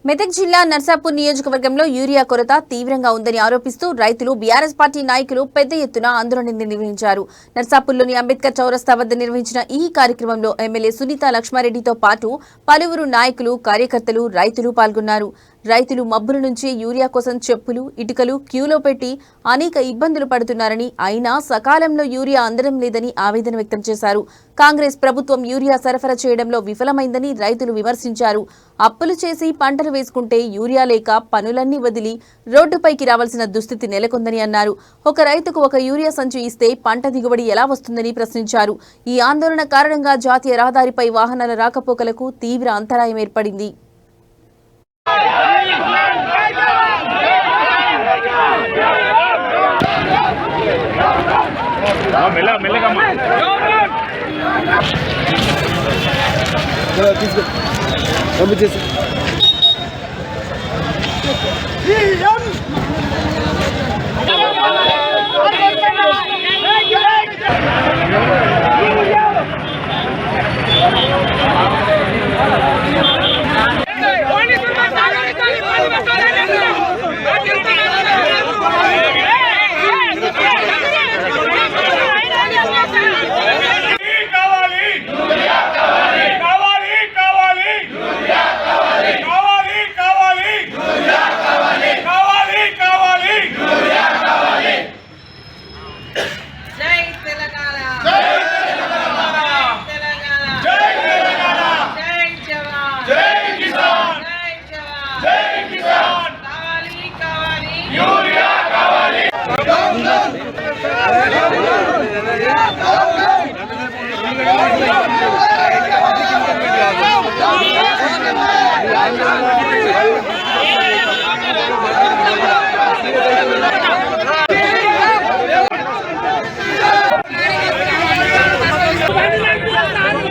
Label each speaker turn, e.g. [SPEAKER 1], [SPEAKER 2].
[SPEAKER 1] మెదక్ జిల్లా నర్సాపూర్ నియోజకవర్గంలో యూరియా కొరత తీవ్రంగా ఉందని ఆరోపిస్తూ రైతులు బీఆర్ఎస్ పార్టీ నాయకులు పెద్ద ఎత్తున ఆందోళన నిర్వహించారు. నర్సాపూర్లోని అంబేద్కర్ చౌరస్తా వద్ద నిర్వహించిన ఈ కార్యక్రమంలో ఎమ్మెల్యే సునీత లక్ష్మారెడ్డితో పాటు పలువురు నాయకులు, కార్యకర్తలు, రైతులు పాల్గొన్నారు. రైతులు మబ్బుల నుంచి యూరియా కోసం చెప్పులు, ఇటుకలు క్యూలో పెట్టి అనేక ఇబ్బందులు పడుతున్నారని, అయినా సకాలంలో యూరియా అందడం లేదని ఆవేదన వ్యక్తం చేశారు. కాంగ్రెస్ ప్రభుత్వం యూరియా సరఫరా చేయడంలో విఫలమైందని రైతులు విమర్శించారు. అప్పులు చేసి పంటలు వేసుకుంటే యూరియా లేక పనులన్నీ వదిలి రోడ్డుపైకి రావాల్సిన దుస్థితి నెలకొందని అన్నారు. ఒక రైతుకు ఒక యూరియా సంచి ఇస్తే పంట దిగుబడి ఎలా వస్తుందని ప్రశ్నించారు. ఈ ఆందోళన కారణంగా జాతీయ రహదారిపై వాహనాల రాకపోకలకు తీవ్ర అంతరాయం ఏర్పడింది.